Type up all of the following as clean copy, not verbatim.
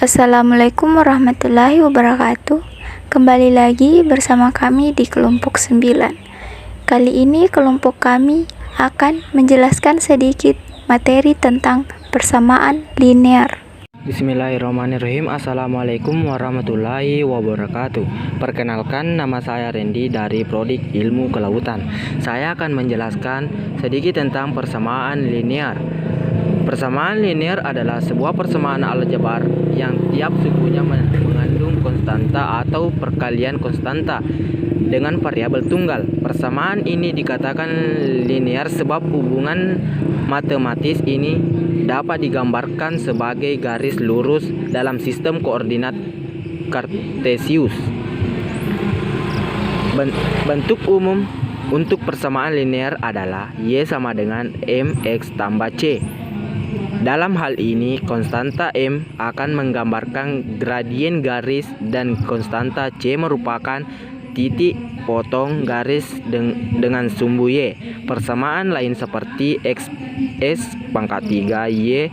Assalamualaikum warahmatullahi wabarakatuh. Kembali lagi bersama kami di kelompok 9. Kali ini kelompok kami akan menjelaskan sedikit materi tentang persamaan linear. Bismillahirrahmanirrahim. Assalamualaikum warahmatullahi wabarakatuh. Perkenalkan, nama saya Randy dari Prodi Ilmu Kelautan. Saya akan menjelaskan sedikit tentang persamaan linear. Persamaan linear adalah sebuah persamaan aljabar yang tiap sukunya mengandung konstanta atau perkalian konstanta dengan variabel tunggal. Persamaan ini dikatakan linear sebab hubungan matematis ini dapat digambarkan sebagai garis lurus dalam sistem koordinat Kartesius. Bentuk umum untuk persamaan linear adalah Y sama dengan mx tambah C. Dalam hal ini, konstanta M akan menggambarkan gradien garis dan konstanta C merupakan titik potong garis dengan sumbu Y. Persamaan lain seperti X pangkat 3 Y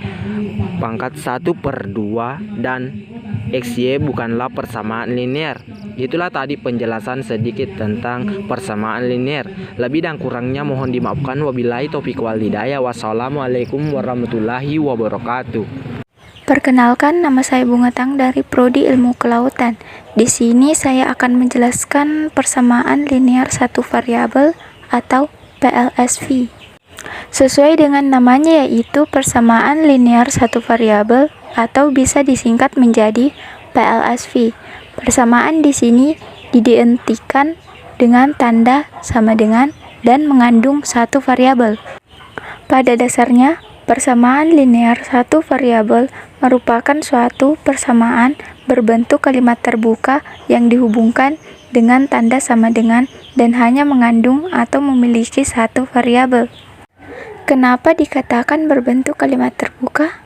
pangkat 1/2 dan XY bukanlah persamaan linear. Itulah tadi penjelasan sedikit tentang persamaan linear. Lebih dan kurangnya mohon dimaafkan. Wabillahi taufiq wal hidayah. Wassalamualaikum warahmatullahi wabarakatuh. Perkenalkan, nama saya Bunga Tang dari Prodi Ilmu Kelautan. Di sini saya akan menjelaskan persamaan linear satu variabel atau PLSV. Sesuai dengan namanya, yaitu persamaan linear satu variabel atau bisa disingkat menjadi PLSV. Persamaan di sini diidentikan dengan tanda sama dengan dan mengandung satu variabel. Pada dasarnya, persamaan linear satu variabel merupakan suatu persamaan berbentuk kalimat terbuka yang dihubungkan dengan tanda sama dengan dan hanya mengandung atau memiliki satu variabel. Kenapa dikatakan berbentuk kalimat terbuka?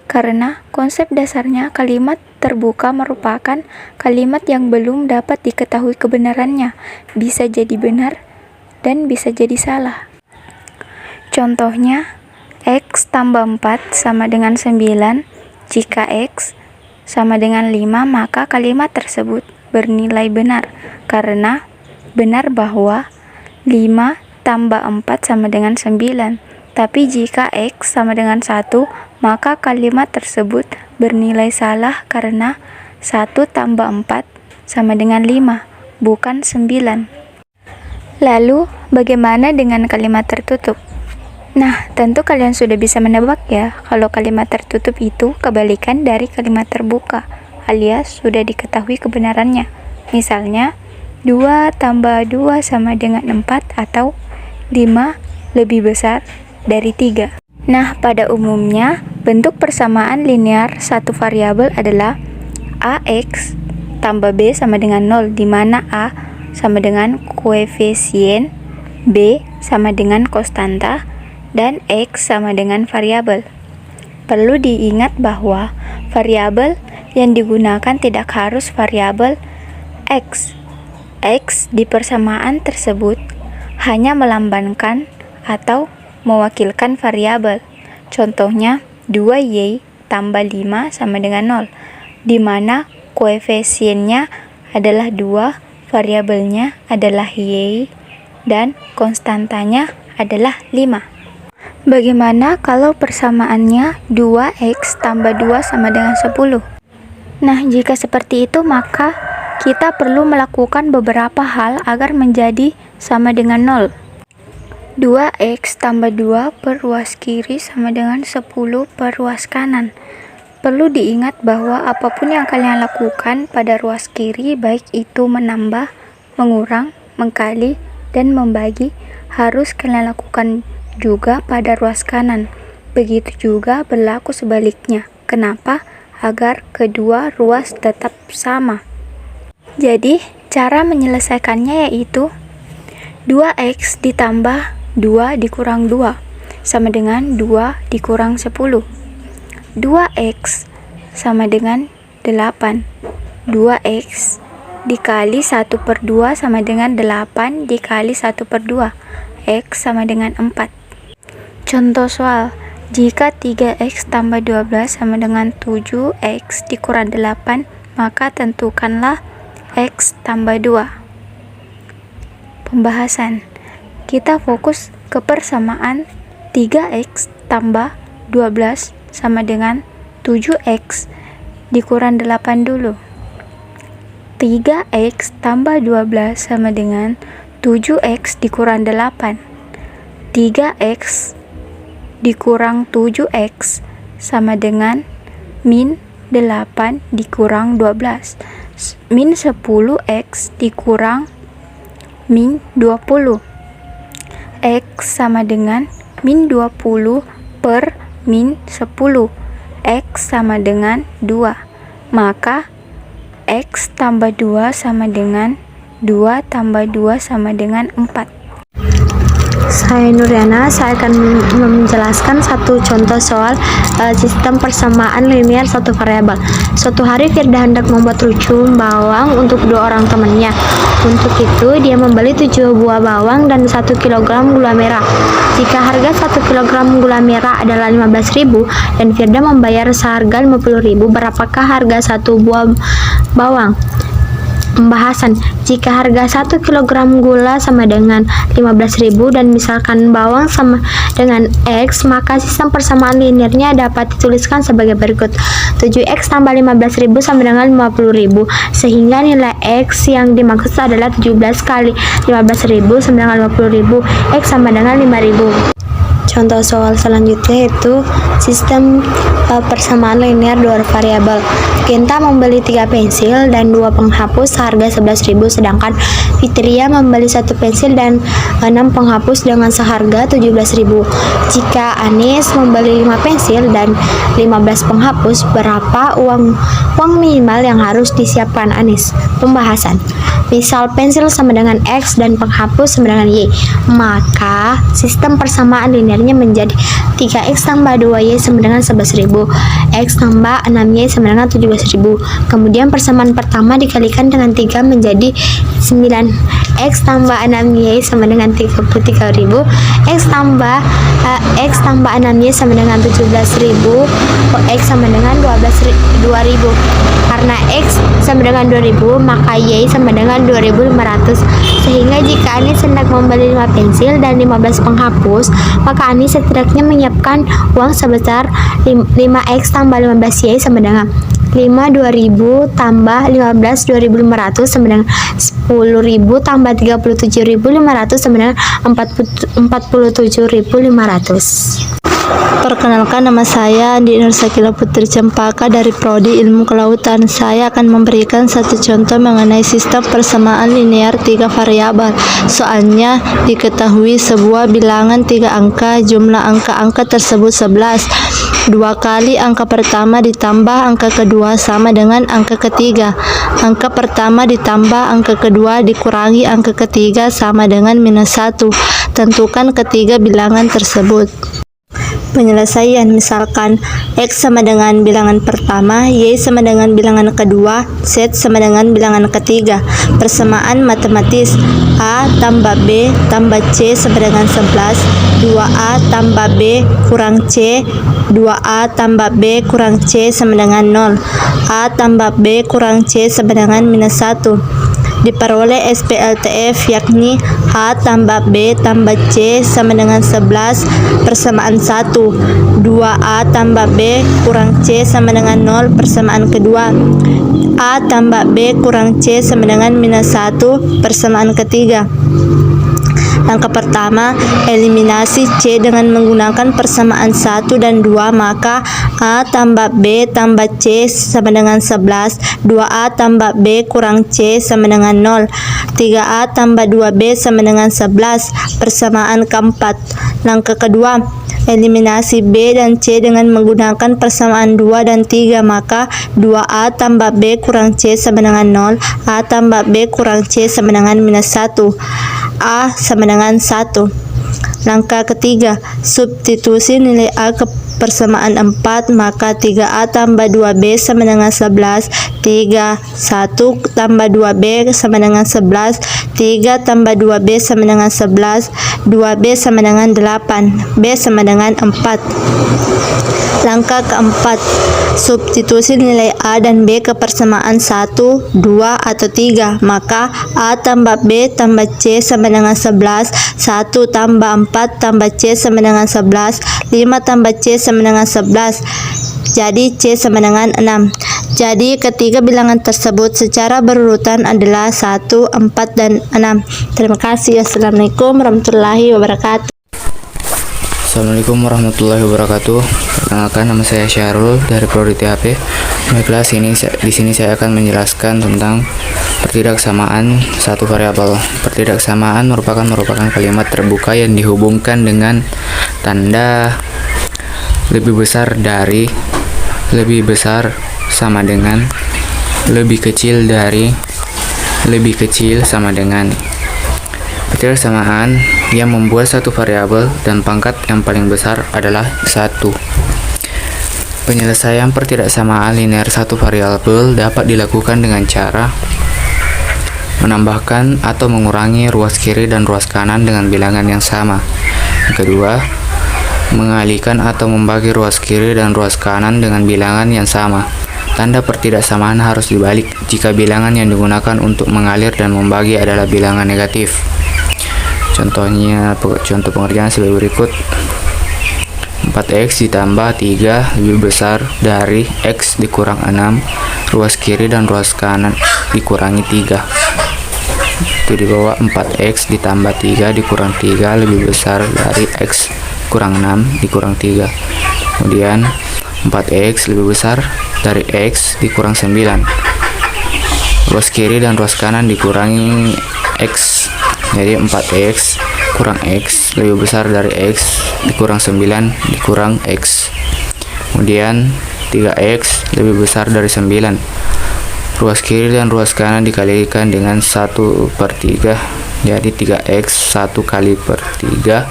Karena konsep dasarnya kalimat terbuka merupakan kalimat yang belum dapat diketahui kebenarannya, bisa jadi benar dan bisa jadi salah. Contohnya, X tambah 4 sama dengan 9. Jika X sama dengan 5, maka kalimat tersebut bernilai benar, karena benar bahwa 5 tambah 4 sama dengan 9. Tapi jika X sama dengan 1, maka kalimat tersebut bernilai salah karena 1 tambah 4 sama dengan 5, bukan 9. Lalu, bagaimana dengan kalimat tertutup? Nah, tentu kalian sudah bisa menebak ya, kalau kalimat tertutup itu kebalikan dari kalimat terbuka, alias sudah diketahui kebenarannya. Misalnya, 2 tambah 2 sama dengan 4 atau 5 lebih besar dari 3. Nah, pada umumnya, bentuk persamaan linear satu variabel adalah AX tambah B sama dengan 0, di mana A sama dengan koefisien, B sama dengan konstanta, dan X sama dengan variabel. Perlu diingat bahwa variabel yang digunakan tidak harus variabel X. X di persamaan tersebut hanya melambangkan atau mewakilkan variabel. Contohnya, 2Y tambah 5 sama dengan 0, di mana koefisiennya adalah 2, variabelnya adalah Y, dan konstantanya adalah 5. Bagaimana kalau persamaannya 2X tambah 2 sama dengan 10? Nah, jika seperti itu, maka kita perlu melakukan beberapa hal agar menjadi sama dengan 0. 2X tambah 2 per ruas kiri sama dengan 10 per ruas kanan. Perlu diingat bahwa apapun yang kalian lakukan pada ruas kiri, baik itu menambah, mengurang, mengkali, dan membagi, harus kalian lakukan juga pada ruas kanan. Begitu juga berlaku sebaliknya. Kenapa? Agar kedua ruas tetap sama. Jadi, cara menyelesaikannya yaitu 2X ditambah 2 dikurang 2 sama dengan 2 dikurang 10. 2X sama dengan 8. 2x dikali 1/2 sama dengan 8 dikali 1/2. X sama dengan 4. Contoh soal, jika 3x tambah 12 sama dengan 7x dikurang 8, maka tentukanlah x tambah 2. Pembahasan. Kita fokus ke persamaan 3x tambah 12 sama dengan 7x dikurang 8 dulu. 3x tambah 12 sama dengan 7x dikurang 8. 3x dikurang 7x sama dengan min 8 dikurang 12. Min 10x dikurang min 20. X sama dengan min 20 per min 10. X sama dengan 2. Maka X tambah 2 sama dengan 2 tambah 2 sama dengan 4. Saya Nuriana, saya akan menjelaskan satu contoh soal sistem persamaan linear satu variabel. Suatu hari Firda hendak membuat rucun bawang untuk 2 orang temannya. Untuk itu dia membeli 7 buah bawang dan 1 kg gula merah. Jika harga 1 kg gula merah adalah 15.000 dan Firda membayar seharga 50.000, berapakah harga 1 buah bawang? Pembahasan. Jika harga 1 kg gula sama dengan 15.000 dan misalkan bawang sama dengan X, maka sistem persamaan linearnya dapat dituliskan sebagai berikut. 7X tambah 15.000 sama dengan 50.000, sehingga nilai X yang dimaksud adalah 17 kali 15.000 sama dengan 50.000. X sama dengan 5.000. Contoh soal selanjutnya yaitu sistem persamaan linear 2 variabel. Genta membeli 3 pensil dan 2 penghapus seharga 11.000, sedangkan Fitria membeli 1 pensil dan 6 penghapus dengan seharga 17.000. Jika Anis membeli 5 pensil dan 15 penghapus, berapa uang minimal yang harus disiapkan Anis? Pembahasan. Misal pensil sama dengan X dan penghapus sama dengan Y, maka sistem persamaan linearnya menjadi 3X tambah 2Y sama dengan 11.000, X tambah 6Y sama dengan 17.000. Kemudian persamaan pertama dikalikan dengan 3 menjadi 9. X tambah 6Y sama dengan 33.000, X tambah 6Y sama dengan 17.000, X sama dengan 2.000. Karena X sama dengan 2.000, maka Y sama dengan 2.500. Sehingga jika Anis hendak membeli 5 pensil dan 15 penghapus, maka Anis setidaknya menyiapkan uang sebesar 5X tambah 15Y sama dengan 5 2.000 tambah 15 2.500 sama dengan 10.000 tambah 37.500 sama dengan 47.500. Perkenalkan, nama saya Andi Nursakila Putri Cempaka dari Prodi Ilmu Kelautan. Saya akan memberikan satu contoh mengenai sistem persamaan linear 3 variabel. Soalnya diketahui sebuah bilangan 3 angka, jumlah angka-angka tersebut 11. 2 kali angka pertama ditambah angka kedua sama dengan angka ketiga. Angka pertama ditambah angka kedua dikurangi angka ketiga sama dengan -1. Tentukan ketiga bilangan tersebut. Penyelesaian, misalkan X sama dengan bilangan pertama, Y sama dengan bilangan kedua, Z sama dengan bilangan ketiga. Persamaan matematis, A tambah B tambah C sama dengan 11, 2A tambah B kurang C, 2A tambah B kurang C sama dengan 0, A tambah B kurang C sama dengan -1. Diperoleh SPLTF, yakni A tambah B tambah C sama dengan 11 persamaan 1, 2A tambah B kurang C sama dengan 0 persamaan kedua, A tambah B kurang C sama dengan -1 persamaan ketiga. Langkah pertama, eliminasi C dengan menggunakan persamaan 1 dan 2, maka A tambah B tambah C sama dengan 11, 2A tambah B kurang C sama dengan 0, 3A tambah 2B sama dengan 11, persamaan keempat. Langkah kedua, eliminasi B dan C dengan menggunakan persamaan 2 dan 3, maka 2A tambah B kurang C sama dengan 0, A tambah B kurang C sama dengan -1, A sama dengan 1. Langkah ketiga, substitusi nilai A ke persamaan 4, maka 3A tambah 2B sama dengan 11, 3, 1 tambah 2B sama dengan 11, 3 tambah 2B sama dengan 11, 2B sama dengan 8, B sama dengan 4. Langkah keempat, substitusi nilai A dan B ke persamaan 1, 2, atau 3, maka A tambah B tambah C sama dengan 11, 1 tambah 4 tambah C sama dengan 11, 5 tambah C sama dengan 11, jadi C sama dengan 6. Jadi ketiga bilangan tersebut secara berurutan adalah 1, 4, dan 6. Terima kasih. Assalamualaikum warahmatullahi wabarakatuh. Assalamualaikum warahmatullahi wabarakatuh. Perkenalkan, nama saya Syahrul dari Prodi THP. Baiklah, di sini saya akan menjelaskan tentang pertidaksamaan satu variabel. Pertidaksamaan merupakan kalimat terbuka yang dihubungkan dengan tanda lebih besar dari, lebih besar sama dengan, lebih kecil dari, lebih kecil sama dengan. Pertidaksamaan yang membuat satu variabel dan pangkat yang paling besar adalah 1. Penyelesaian pertidaksamaan linear satu variabel dapat dilakukan dengan cara menambahkan atau mengurangi ruas kiri dan ruas kanan dengan bilangan yang sama. Yang kedua, mengalihkan atau membagi ruas kiri dan ruas kanan dengan bilangan yang sama. Tanda pertidaksamaan harus dibalik jika bilangan yang digunakan untuk mengalir dan membagi adalah bilangan negatif. Contoh pengerjaan sebagai berikut. 4x ditambah 3 lebih besar dari x dikurang 6, ruas kiri dan ruas kanan dikurangi 3. Itu di bawah 4x ditambah 3 dikurang 3 lebih besar dari x kurang 6 dikurang 3. Kemudian 4x lebih besar dari x dikurang 9. Ruas kiri dan ruas kanan dikurangi x. Jadi 4x kurang x lebih besar dari x dikurang 9 dikurang x. Kemudian 3x lebih besar dari 9. Ruas kiri dan ruas kanan dikalikan dengan 1/3. Jadi 3x 1 kali per 3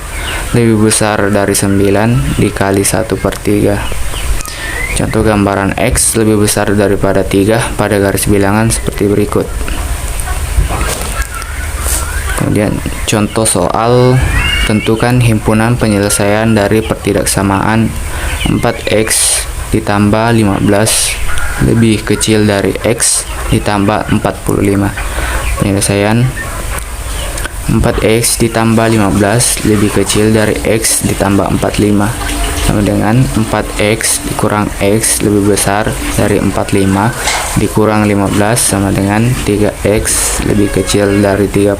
lebih besar dari 9 dikali 1/3. Contoh gambaran x lebih besar daripada 3 pada garis bilangan seperti berikut. Kemudian contoh soal, tentukan himpunan penyelesaian dari pertidaksamaan 4x ditambah 15 lebih kecil dari x ditambah 45. Penyelesaian 4x ditambah 15 lebih kecil dari x ditambah 45 sama dengan 4x dikurang x lebih besar dari 45 dikurang 15 sama dengan 3x lebih kecil dari 30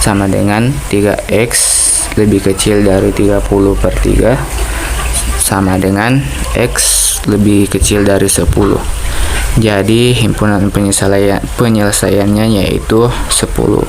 sama dengan 3x lebih kecil dari 30/3 sama dengan x lebih kecil dari 10. Jadi himpunan penyelesaiannya yaitu 10.